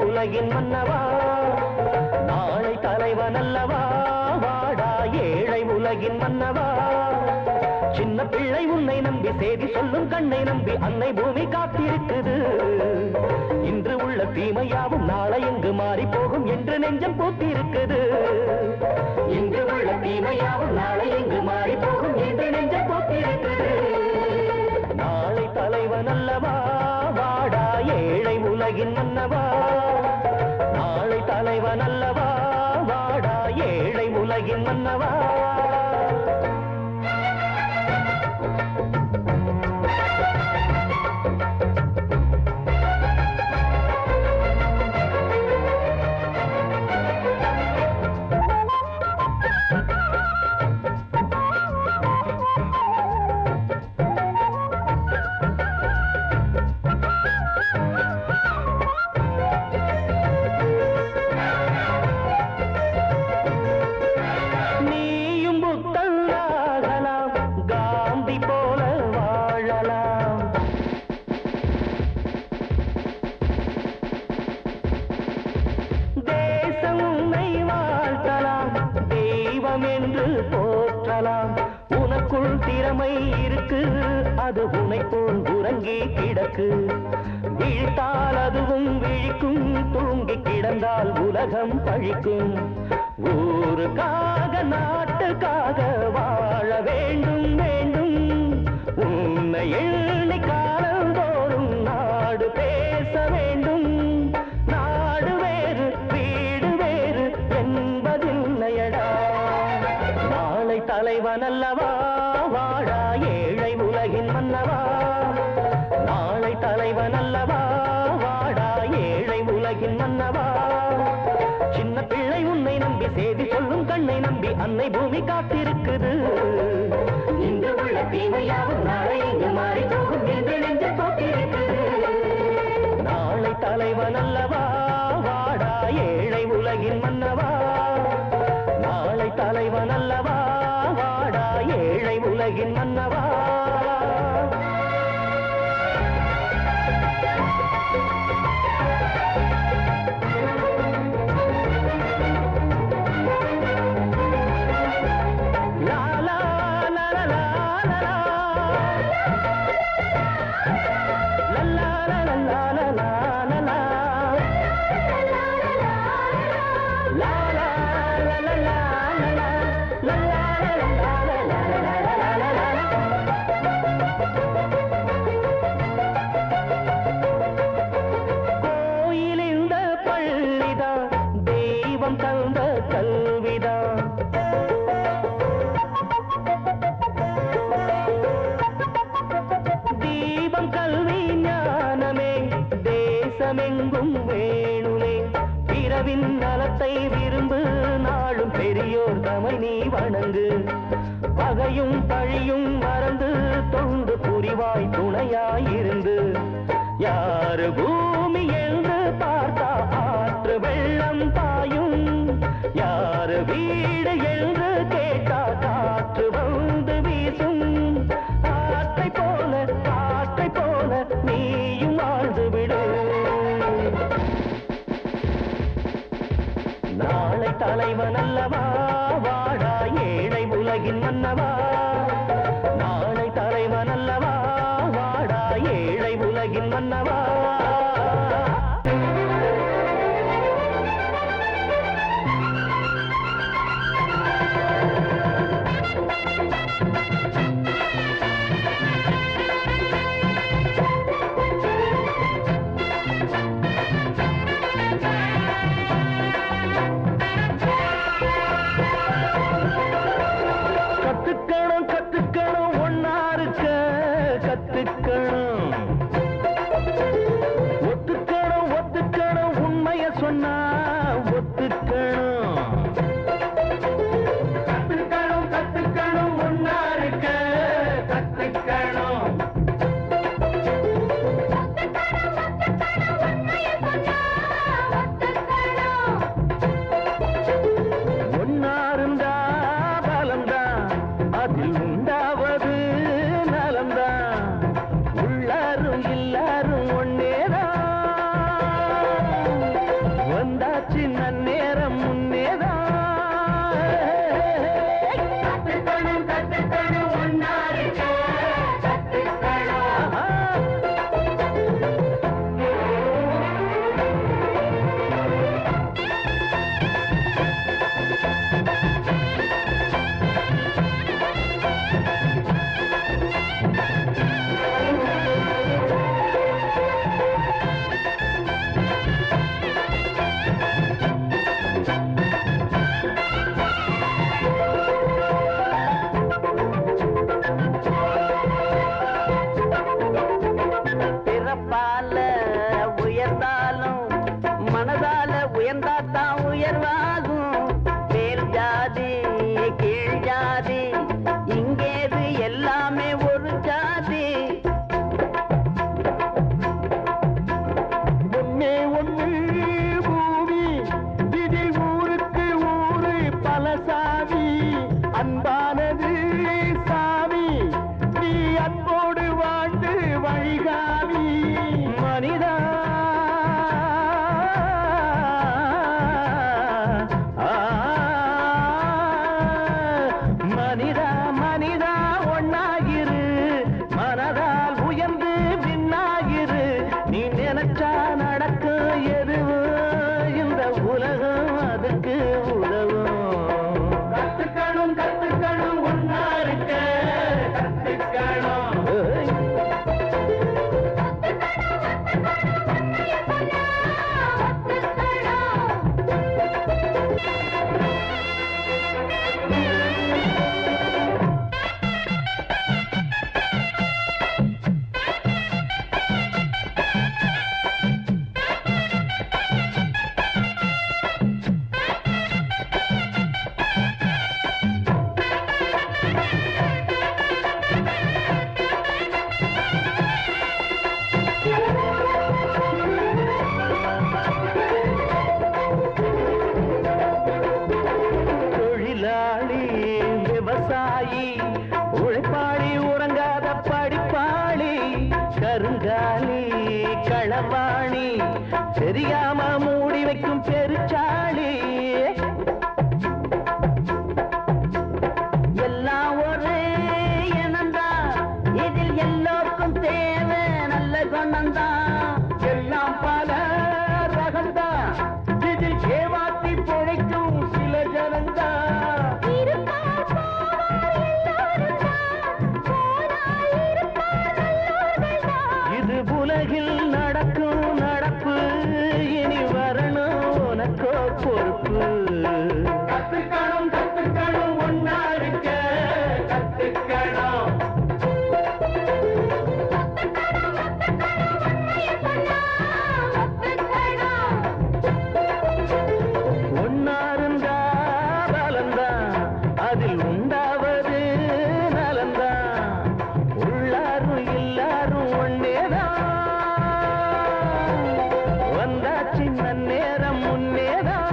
உலகின் மன்னவா நாளை தலைவன் அல்லவா வாடா ஏழை உலகின் மன்னவா சின்ன பிள்ளை உன்னை நம்பி செய்தி சொல்லும் கண்ணை நம்பி அன்னை பூமி காத்திருக்குது இன்று உள்ள தீமையாவும் நாளை எங்கு மாறி போகும் என்று நெஞ்சம் பூத்திருக்குது இன்று உள்ள தீமையாவும் நாளை எங்கு மாறி போகும் என்று நெஞ்சம் பூத்திருக்குது நாளை தலைவன் அல்லவா வாடா ஏழை உலகின் மன்னவா நாளை தலைவன் அல்லவா வாடா ஏழை உலகின் மன்னவா உனக்குள் திறமை இருக்கு அது உனை போல் உறங்கி கிடக்கு விழித்தால் அதுவும் விழிக்கும் தூங்கி கிடந்தால் உலகம் பழிக்கும் ஊருக்காக நாட்டுக்காக வாழ வேண்டும் வேண்டும் உன்னை எண்ணி காலந்தோறும் நாடு பேச வேண்டும் நாடு வேறு வீடு வேறு என்பதில்லையடா நாளை தலைவன் அல்லவா வாடா ஏழை உலகின் மன்னவா நாளை தலைவன் அல்லவா வாடா ஏழை உலகின் மன்னவா சின்ன பிள்ளை உன்னை நம்பி செய்தி சொல்லும் கண்ணை நம்பி அன்னை பூமி காத்திருக்குது இன்று உள்ள தீமையாவும் நாளை இங்கு மாறி போகும் என்று நெஞ்சு போட்டிருக்குது நாளை தலைவன் அல்லவா வாடா ஏழை உலகின் மன்னவா நாளை தலைவன் அல்லவா வாடா ஏழை உலகின் மன்னவா தந்த கல்விதான் தீபம் கல்வி ஞானமே தேசமெங்கும் வேணுமே பிறவின் நலத்தை விரும்பு நாளும் பெரியோர் தமை நீ வணங்கு பகையும் பழியும் மறந்து தொண்டு புரிவாய் துணையாயிருந்து யாரு பூமி என்று பார்த்தா ஆற்று வெள்ளம் பாயும் யாரு வீடு என்று கேட்டா காற்று வந்து வீசும் காற்றை போல நீயும் வாழ்ந்து விடு நாளை தலைவன் அல்லவா வாடா ஏழை உலகின் மன்னவா நாளை தலைவன் அல்லவா வாடா ஏழை உலகின் மன்னவா கத்துக்கணும் ஒன்னா இருக்க கத்துக்கணும் ஒத்துக்கணும் உண்மைய சொன்னா ஒத்துக்கணும் கத்துக்கணும் ஒன்னா இருக்க கத்துக்கணும் ஒன்னா இருந்தா பலம்தான் அதில் உண்டாவது நலம்தான் உள்ளாரும் எல்லாரும் ஒன்னேதான் உயர்ந்தாத்தான் உயர்வாகும். மேல் ஜாதி கீழ் ஜாதி இங்கேது எல்லாமே ஒரு ஜாதி. ஒன்னே ஒன்று பூமி, இதில் ஊருக்கு ஊரு பல சாமி. அன்பானது சாமி, நீ அன்போடு வாழ்ந்து வழிகாமி. மனிதா மனிதா மனிதா ஒன்னாகிரு, மனதால் உயர்ந்து விண்ணாகிரு. நீ நினைச்சா நடக்கும் எதுவும் இந்த உலகம் அதுக்கு உதவும். கத்துக்கணும் கத்துக்கணும் ஒன்னா இருக்க கத்துக்கணும். தொழிலாளி விவசாயி உழைப்பாளி உறங்காத படிப்பாளி கருங்காலி களவாணி தெரியாம மூடி வைக்கும் பெருச்சாளி. எல்லாம் ஒரு இனம்தான், இதில் எல்லோருக்கும் தேவை நல்ல குணம்தான். எல்லாம் பல ரகம்தான், இதில் ஏமாத்தி பிழைக்கும் சில ஜனந்தான். இது உலகில் நடக்கும் நடப்பு, இனி வரணும் உனக்கோ பொறுப்பு. கத்துக்கணும் கத்துக்கணும் ஒன்னா இருக்க கத்துக்கணும். ஒன்னா இருந்தா பலந்தான், அதில் உண்டாவது நலந்தான். உள்ளாரும் எல்லாரும் ஒன்னேதான், வந்தாச்சு நன்னேரம் முன்னேதான்.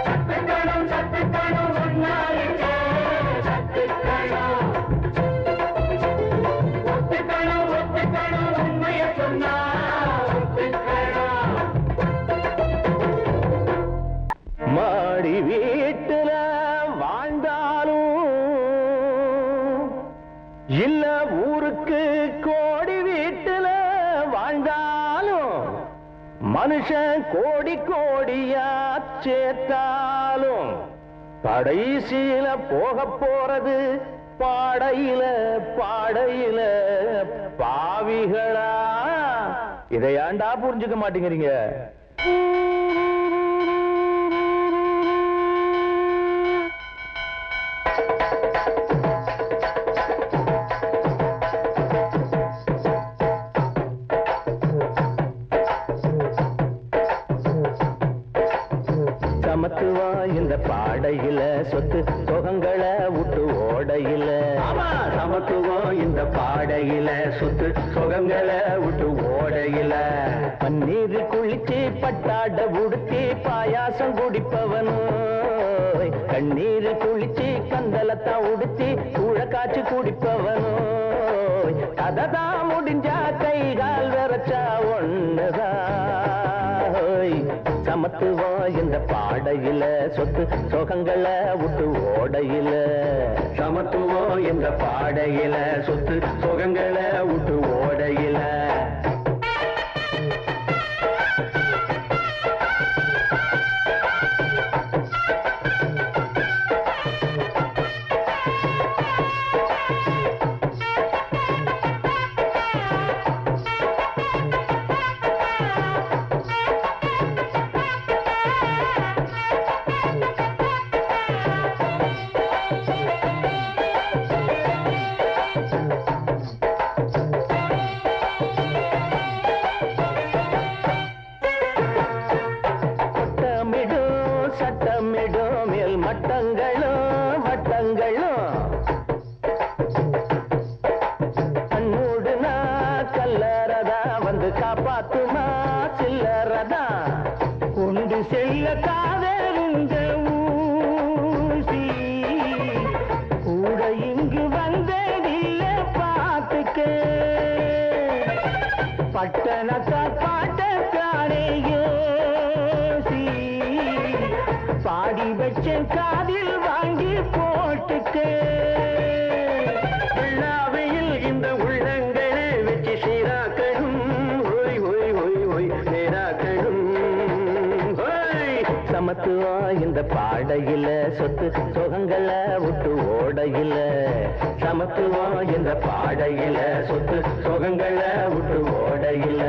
கத்துக்கணும் கத்துக்கணும் ஒன்னா இருக்க கத்துக்கணும். ஒத்துக்கணும் ஒத்துக்கணும் உண்மைய சொன்னா ஒத்துக்கணும். மாடி வீட்டுல வாழ்ந்தாலும் இல்ல ஊருக்கு கோடி வீட்டுல வாழ்ந்தாலும் மனுஷன் கோடி கோடியா சேர்த்தாலும் கடைசியில போக போறது பாடையில பாடையில பாவிகளா. இதை ஏன்டா புரிஞ்சுக்க மாட்டேங்கிறீங்க? சமத்துவா இந்த பாடையில சொத்து சோகங்களை விட்டு ஓடையில. சமத்துவம் இந்த பாடையில சொத்து சோகங்களை விட்டு ஓடையில. பன்னீர் குளிச்சு பட்டாட உடுத்தி பாயாசம் குடிப்பவனும், கண்ணீர் குளிச்சு கந்தலத்தான் உடுத்தி கூழ காய்ச்சி குடிப்பவனும். அததான் முடிஞ்சா கை கால் விரைச்சா ஒண்ணுதான். சமத்துவம் இந்த பாடையில சொத்து சோகங்களை விட்டு ஓடையில. சமத்துவம் இந்த பாடையில சொத்து சோகங்களை விட்டு ஓடையில. காக்கணும். சமத்துவா இந்த பாடையில சொத்து சுகங்களை விட்டு ஓடையில. சமத்துவா இந்த பாடையில சொத்து சுகங்களை விட்டு ஓடையில.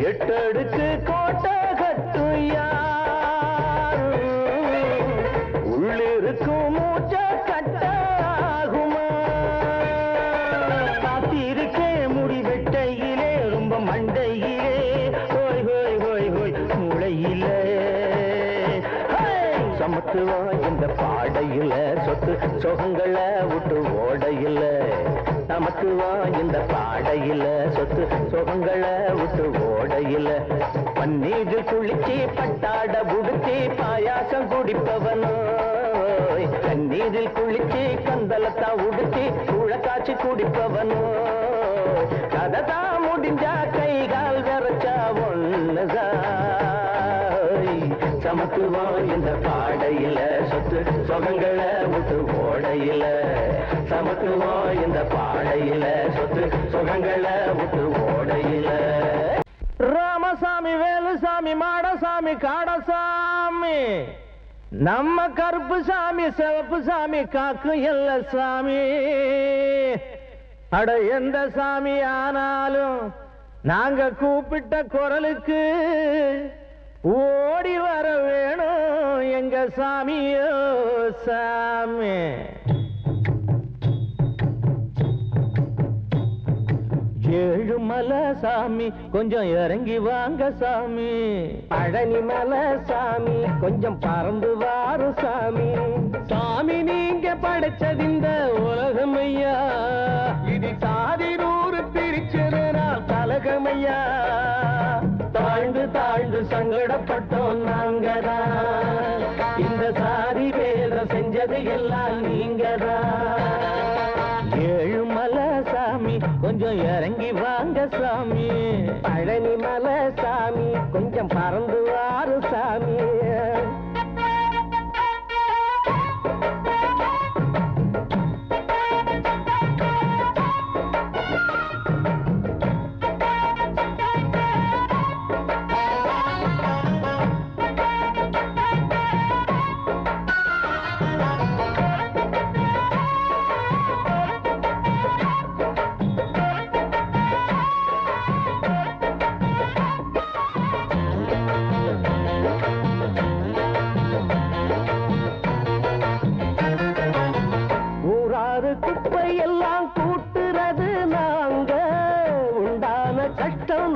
எட்டடுக்கு கோட்டை கட்டு யாரு உள்ளிருக்கும் மூச்ச கட்டாகுமா. காத்திருக்கே முடி வெட்டையிலே ரொம்ப மண்டையிலே ஹோய் ஹோய் ஹோய் ஹோய் மூளையிலே. சமத்துவா இந்த பாடையில சொத்து சுகங்களை விட்டு ஓடையில. சமத்துவா இந்த பாடையில சொத்து சுகங்களை விட்டு ஓடையில. பன்னீர் குளிச்சு பட்டாட புடிச்சு பாயாசம் குடிப்பவனோ. கண்ணீரில் குளிச்சு கந்தலத்தா உடுத்தி கூழக்காய்ச்சி குடிப்பவனோ. கததா முடிஞ்சா கை கால் விரைச்சா ஒண்ணுதான். சமத்துவா இந்த பாடையில சொத்து சுகங்களை விட்டு ஓடையில. சமத்துவா இந்த பாடையில சொத்து சுகங்களை விட்டு ஓடையில. ராமசாமி வேலுசாமி மாடசாமி காடசாமி நம்ம கருப்பு சாமி சிவப்பு சாமி காக்கு எல்ல சாமி. அட எந்த சாமி ஆனாலும் நாங்க கூப்பிட்ட குரலுக்கு ஓடி வர வேணும் எங்க சாமியோ சாமி. ஏழுமலை சாமி கொஞ்சம் இறங்கி வாங்க சாமி. பழனி மலை சாமி கொஞ்சம் பறந்து வாரு சாமி. சாமி நீங்க படைச்சது இந்த உலகம் ஐயா. இது சாதி நூறு பிரிச்சதுனால் கலகமையா. தாழ்ந்து தாழ்ந்து சங்கடப்பட்டோம் நாங்கதான். இந்த சாதி வேதம் செஞ்சது எல்லாம் நீங்கதான். ஏழுமலை சாமி கொஞ்சம் இறங்கி வாங்க சாமி. பழனி மலை சாமி கொஞ்சம் பறந்து வாரு சாமி.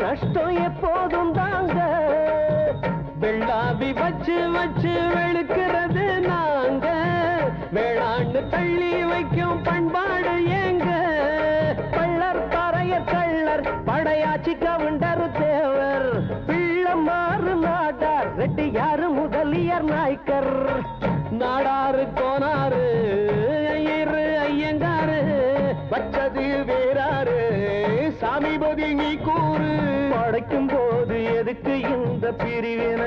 நஷ்டம் எப்போதும் தாங்க. வெள்ளாவி வச்சு வச்சு வெளுக்கிறது நாங்க. வேளாண்டு தள்ளி வைக்கும் பண்பாடு ஏங்க. பள்ளர் பறைய கள்ளர் படையாச்சி கவுண்டர் தேவர். பிள்ளமாறு நாடார் ரெட்டியாரு முதலியார் நாய்க்கர். நாடாரு கோனாரு ஐயரு ஐயங்காரு. வச்சது வேறாரு சாமி பதி நீ கூறு. படைக்கும் போது எதுக்கு இந்த பிரிவின.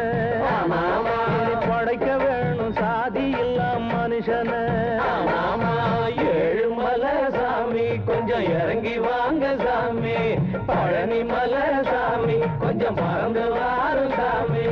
படைக்க வேணும் சாதி இல்லா மனுஷன. ஏழுமலை சாமி கொஞ்சம் இறங்கி வாங்க சாமி. பழனி மலை சாமி கொஞ்சம் பறந்து வாரு சாமி.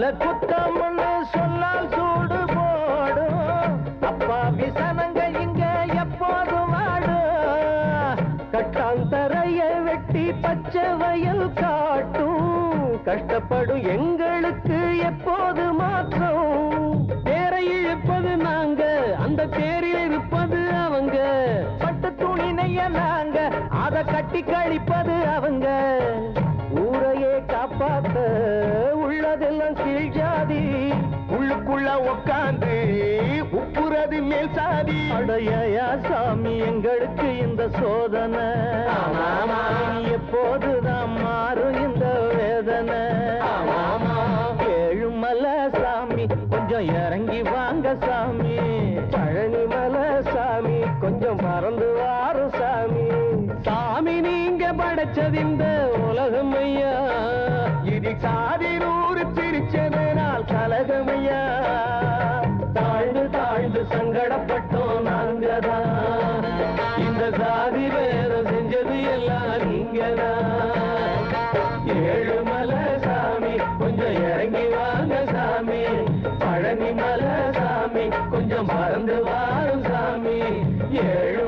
தலை குத்தம்னு சொன்னால் சூடு போடும் அப்பா விசனங்க இங்க எப்போதும் வாடும் கட்டாந்தரைய வெட்டி பச்சை வயல் காட்டும் கஷ்டப்படும் எங்களுக்கு எப்போது மாற்றம் தேரை இழுப்பது நாங்க அந்த தேரில் இருப்பது அவங்க பட்டு துணி நெய்ய நாங்க அத கட்டி கழிப்பது அவங்க ஊரையே காப்பாத்த உள்ளதெல்லாம் கீழ் ஜாதி உள்ளுக்குள்ள உக்காந்து உப்புறது மேல் சாதி அடையா சாமி எங்களுக்கு இந்த சோதனை எப்போதுதான் மாறும் இந்த வேதனை ஏழுமலை சாமி கொஞ்சம் இறங்கி வாங்க சாமி பழனிமலை சாமி கொஞ்சம் பறந்து வாரும் சாமி சாமி நீங்க படைச்சது இந்த உலகம் ஐயா இது சாதி நூறு பிரிச்சதனால் கலகம் ஐயா தாழ்ந்து தாழ்ந்து சங்கடப்பட்டோம் நாங்கதான் இந்த சாதி வேதம் செஞ்சது எல்லாம் நீங்கதான் ஏழுமலை சாமி கொஞ்சம் இறங்கி வாங்க சாமி பழனிமலை சாமி கொஞ்சம் பறந்து வாரும் சாமி ஏழு